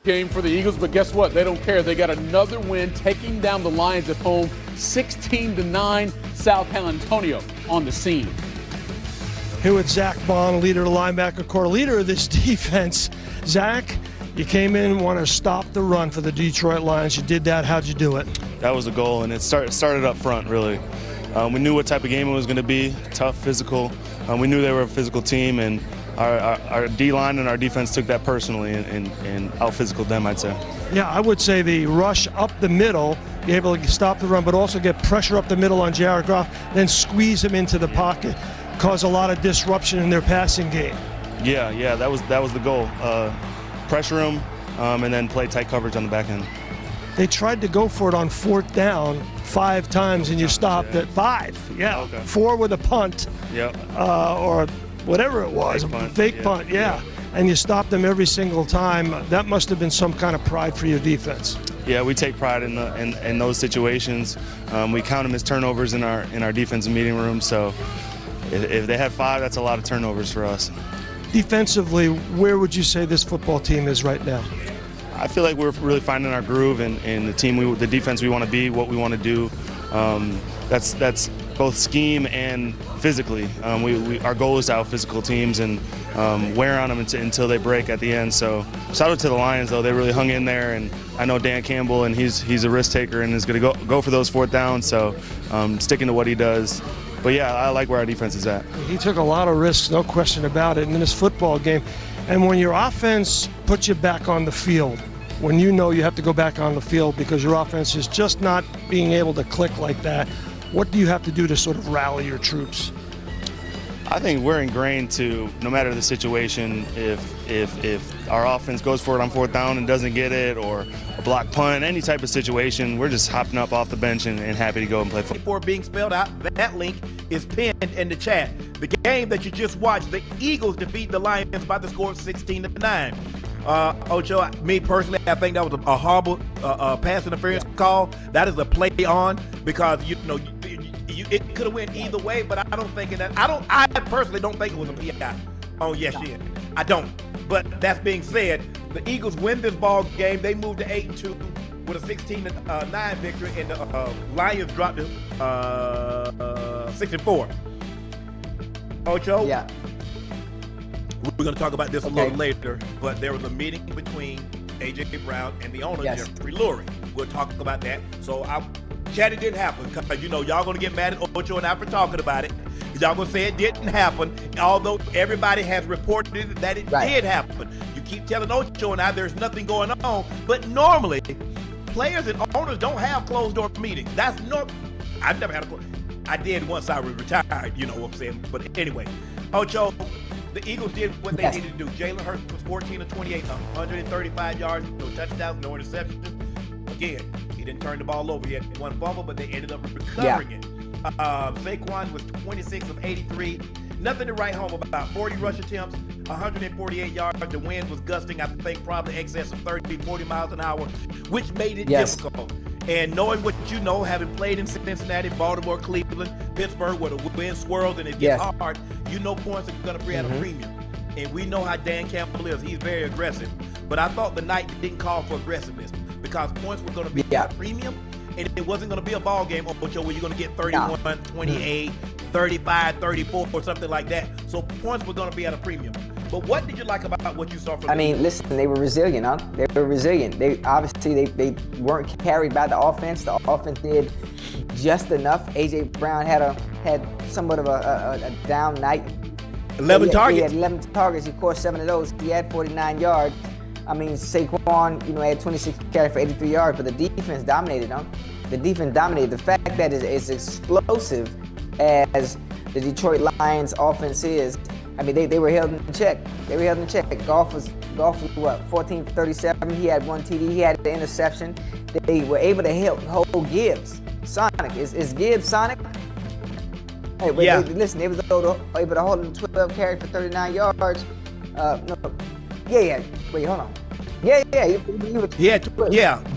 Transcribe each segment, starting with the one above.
Game for the Eagles, but guess what? They don't care. They got another win, taking down the Lions at home, 16-9. South San Antonio on the scene. Here with Zach Bond, leader of the linebacker corps, leader of this defense. Zach, you came in, want to stop the run for the Detroit Lions. You did that. How'd you do it? That was the goal, and it started up front, really. We knew what type of game it was going to be, tough, physical. We knew they were a physical team, and our D-line and our defense took that personally and out-physicaled them, I'd say. Yeah, I would say the rush up the middle, be able to stop the run, but also get pressure up the middle on Jared Goff, then squeeze him into the pocket, cause a lot of disruption in their passing game. Yeah, that was the goal. Pressure him, and then play tight coverage on the back end. They tried to go for it on 4th down 5 times, and you stopped at 5. Yeah, okay. 4 with a punt, or whatever it was, fake punt, yeah. And you stopped them every single time. That must have been some kind of pride for your defense. Yeah, we take pride in those situations. We count them as turnovers in our defensive meeting room. So if they had 5, that's a lot of turnovers for us. Defensively, where would you say this football team is right now? I feel like we're really finding our groove and the defense we want to be, what we want to do. That's both scheme and physically. Our goal is to out-physical teams and wear on them until they break at the end. So shout out to the Lions, though. They really hung in there, and I know Dan Campbell, and he's a risk taker and is going to go for those 4th downs. So sticking to what he does. But yeah, I like where our defense is at. He took a lot of risks, no question about it, in this football game. And when your offense puts you back on the field, when you know you have to go back on the field because your offense is just not being able to click like that, what do you have to do to sort of rally your troops? I think we're ingrained to, no matter the situation, if our offense goes for it on 4th down and doesn't get it, or a block punt, any type of situation, we're just hopping up off the bench and happy to go and play football. Before being spelled out, that link is pinned in the chat. The game that you just watched, the Eagles defeat the Lions by the score of 16-9. Ocho, me personally, I think that was a horrible pass interference call. That is a play on, because it could have went either way, but I personally don't think it was a PI on Yeshin. I don't. But that being said, the Eagles win this ball game. They moved to 8-2 with a 16-9 victory, and the Lions dropped to 6-4. Ocho? Yeah. We're going to talk about this a little later, but there was a meeting between A.J. Brown and the owner, Jeffrey Lurie. We'll talk about that. So Chat, it didn't happen, because y'all going to get mad at Ocho and I for talking about it. Y'all going to say it didn't happen, although everybody has reported that it did happen. You keep telling Ocho and I there's nothing going on, but normally players and owners don't have closed-door meetings. That's normal. I've never had I did once I was retired, you know what I'm saying. But anyway, Ocho, the Eagles did what they needed to do. Jalen Hurts was 14 of 28, 135 yards, no touchdowns, no interceptions. Again, he didn't turn the ball over. He had 1 fumble, but they ended up recovering it. Saquon was 26 of 83. Nothing to write home about. 40 rush attempts, 148 yards. The wind was gusting, I think, probably excess of 30, 40 miles an hour, which made it difficult. And knowing what you know, having played in Cincinnati, Baltimore, Cleveland, Pittsburgh, where the wind swirls and it gets hard, you know points are going to be at a premium. And we know how Dan Campbell is. He's very aggressive. But I thought the night didn't call for aggressiveness, because points were going to be at a premium, and it wasn't going to be a ball game, Ocho, where you're going to get 31, 28, 35, 34, or something like that. So points were going to be at a premium. But what did you like about what you saw from listen, they were resilient, huh? They were resilient. They obviously they weren't carried by the offense. The offense did just enough. A.J. Brown had somewhat of a down night. 11 targets. He had 11 targets. He caught 7 of those. He had 49 yards. Saquon, had 26 carries for 83 yards, but the defense dominated, huh? The defense dominated. The fact that it's explosive as the Detroit Lions offense is, they were held in check. Goff was what, 14 for 37. He had 1 TD. He had the interception. They were able to hold Gibbs. Sonic. Is Gibbs Sonic? Hey, wait, listen, they was able to hold him 12 carries for 39 yards. Wait, hold on. But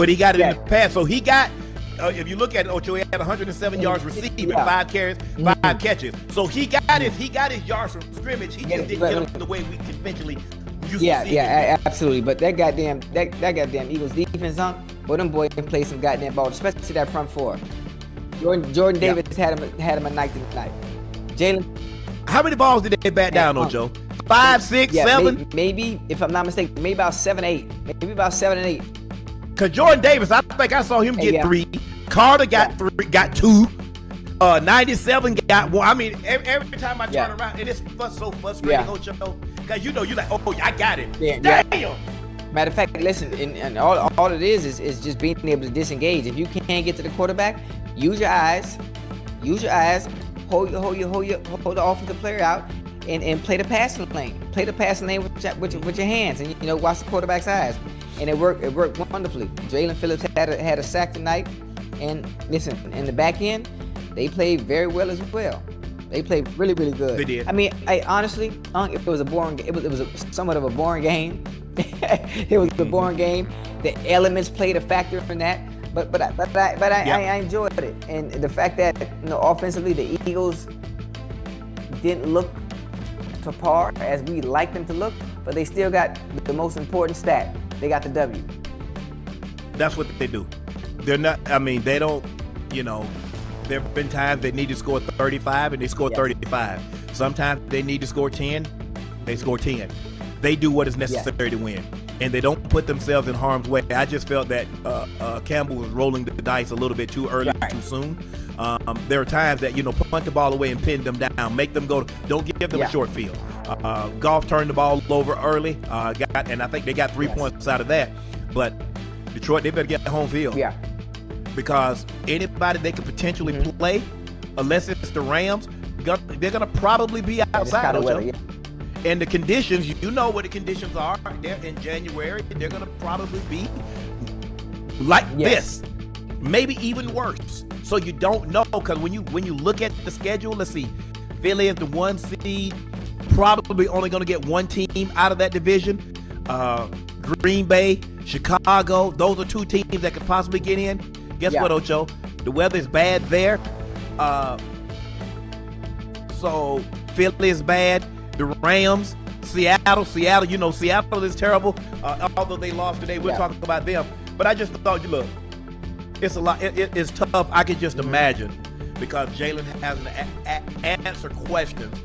he got it in the pass. So he got, if you look at it, Ocho, he had 107 yards receiving, 5 carries, 5 catches. So he got his yards from scrimmage. He just didn't get them the way we conventionally used to seeing. Yeah, absolutely. But that goddamn Eagles defense, boy, them boys can play some goddamn ball, especially that front four. Jordan Davis had him a night tonight. Jalen. How many balls did they bat down on, Joe? 5, 6, 7? Maybe, if I'm not mistaken, maybe about 7, 8. Maybe about 7 and 8. Because Jordan Davis, I think I saw him get 3. Carter got 2. 97 got 1. I mean, every time I turn around, and it's so frustrating, Joe. Because you're like, oh, I got it. Damn. Matter of fact, listen, and all it is just being able to disengage. If you can't get to the quarterback, use your eyes. Hold the offensive player out, and play the passing lane. Play the passing lane with your hands, and watch the quarterback's eyes. And it worked wonderfully. Jalen Phillips had a sack tonight, and listen, in the back end, they played very well as well. They played really, really good. They did. I mean, honestly, it was a boring. It was somewhat of a boring game. It was a boring game. The elements played a factor in that. But I enjoyed it, and the fact that offensively the Eagles didn't look to par as we like them to look, but they still got the most important stat. They got the W. That's what they do. They're not. I mean, they don't. There have been times they need to score 35 and they score 35. Sometimes they need to score 10, they score 10. They do what is necessary to win. And they don't put themselves in harm's way. I just felt that Campbell was rolling the dice a little bit too early, too soon. There are times that, punt the ball away and pin them down, make them go, don't give them a short field. Goff turned the ball over early, and I think they got 3 points out of that. But Detroit, they better get the home field. Yeah. Because anybody they could potentially play, unless it's the Rams, they're going to probably be outside. And the conditions, you know what the conditions are. They're in January. They're going to probably be like this, maybe even worse. So you don't know, because when you look at the schedule, let's see, Philly is the 1 seed, probably only going to get one team out of that division. Green Bay, Chicago, those are 2 teams that could possibly get in. Guess what, Ocho? The weather is bad there. So Philly is bad. The Rams, Seattle, Seattle is terrible. Although they lost today, we'll talk about them. But I just thought, look, it's a lot. It's tough. I can just imagine, because Jalen has to answer questions,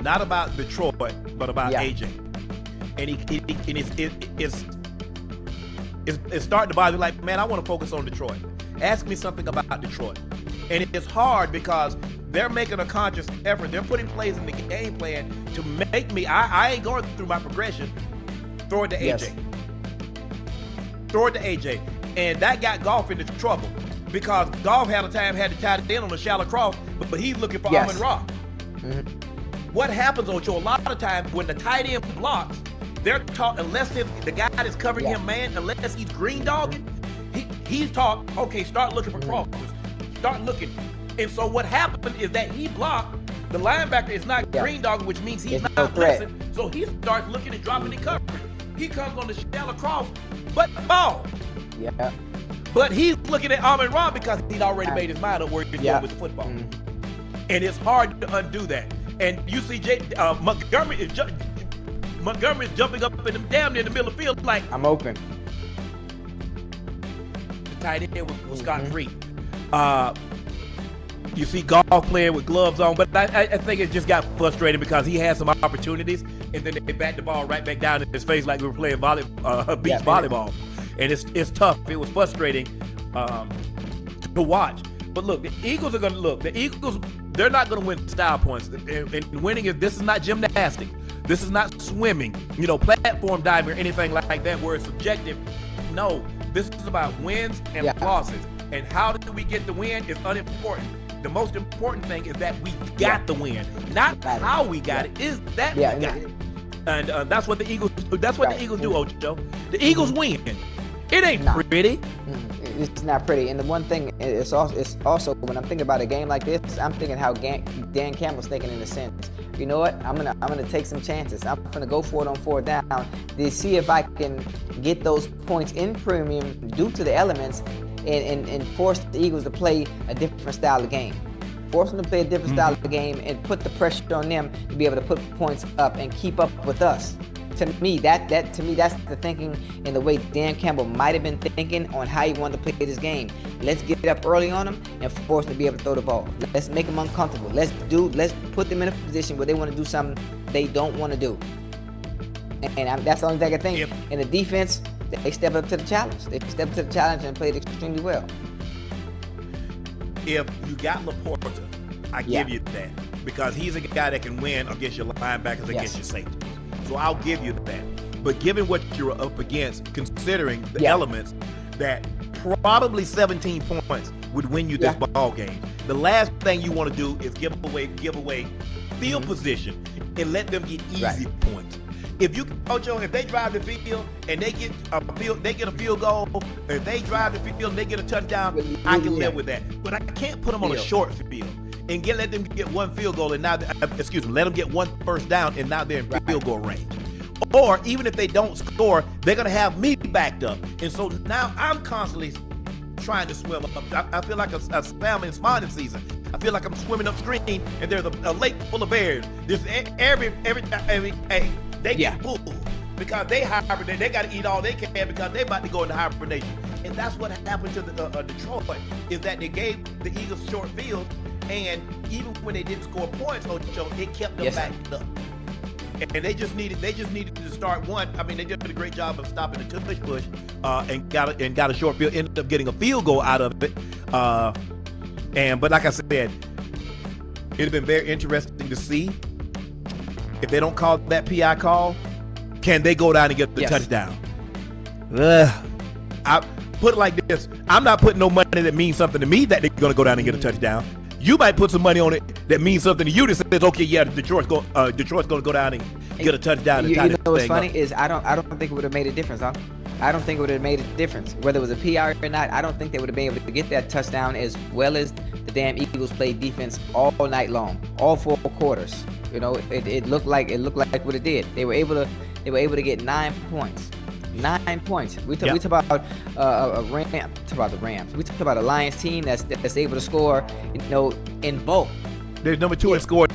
not about Detroit, but about AJ. And it's starting to bother me. Like, man, I want to focus on Detroit. Ask me something about Detroit. And it's hard because they're making a conscious effort. They're putting plays in the game plan to make me, I ain't going through my progression. Throw it to AJ. Throw it to AJ. And that got Goff into trouble, because Goff had to tie it in on a shallow cross, but he's looking for Amon-Ra. What happens, Ocho, a lot of times when the tight end blocks, they're taught, unless the guy that's covering him, man, unless he's green dogging, he's taught, okay, start looking for crosses. Start looking. And so what happened is that he blocked. The linebacker is not green dogging, which means he's not blitzing. So he starts looking and dropping the coverage. He comes on the shallow cross, but ball. Yeah. But he's looking at Amon-Ra because he'd already made his mind up where he's going with the football. And it's hard to undo that. And you see Montgomery is jumping up in the damn near the middle of the field like, I'm open. The tight end was scot-free. You see Goff playing with gloves on, but I think it just got frustrating because he had some opportunities, and then they bat the ball right back down in his face like we were playing beach volleyball. And it's tough. It was frustrating to watch. But look, the Eagles are going to look. The Eagles, they're not going to win style points. And winning this is not gymnastics. This is not swimming, platform diving or anything like that where it's subjective. No, this is about wins and losses. And how did we get the win is unimportant. The most important thing is that we got the win, not how we got it. Is that we got it, and that's what the Eagles. That's what the Eagles do, Ocho. The Eagles win. It ain't pretty. It's not pretty. And the one thing is also when I'm thinking about a game like this, I'm thinking how Dan Campbell's thinking in a sense. You know what? I'm gonna take some chances. I'm gonna go for it on 4th down to see if I can get those points in premium due to the elements. And force the Eagles to play a different style of game. Force them to play a different style of game and put the pressure on them to be able to put points up and keep up with us. to me, that's the thinking and the way Dan Campbell might have been thinking on how he wanted to play this game. Let's get up early on them and force them to be able to throw the ball. Let's make them uncomfortable. Let's put them in a position where they want to do something they don't want to do. And that's the only thing I think. Yep. In the defense, they step up to the challenge. They step up to the challenge and played extremely well. If you got Laporta, I give you that, because he's a guy that can win against your linebackers, against your safeties. So I'll give you that. But given what you're up against, considering the elements, that probably 17 points would win you this ball game. The last thing you want to do is give away field position and let them get easy points. If they drive the field and they get a field goal, if they drive the field and they get a touchdown, I can live with that. But I can't put them on a short field and let them get one field goal and now, let them get one first down and now they're in field goal range. Or even if they don't score, they're going to have me backed up. And so now I'm constantly trying to swim up. I feel like a salmon in spawning season. I feel like I'm swimming upstream and there's a lake full of bears. There's every they get pulled because they hibernate. They got to eat all they can because they're about to go into hibernation. And that's what happened to the Detroit, is that they gave the Eagles short field, and even when they didn't score points, it kept them backed up. And they just needed to start one. I mean, they did a great job of stopping the push and got a short field. Ended up getting a field goal out of it. But like I said, it'd have been very interesting to see if they don't call that PI call. Can they go down and get the touchdown? I put it like this: I'm not putting no money that means something to me that they're going to go down and get a touchdown. You might put some money on it that means something to you that says, okay, yeah, Detroit's going to go down and get a touchdown. And you know what's funny is I don't think it would have made a difference, huh? I don't think it would have made a difference whether it was a PI or not. I don't think they would have been able to get that touchdown as well as the damn Eagles played defense all night long, all 4 quarters. You know, it looked like what it did. They were able to get 9 points. 9 points. We talk about the Rams. We talk about a Lions team that's able to score, in bulk. They're number 2 in scoring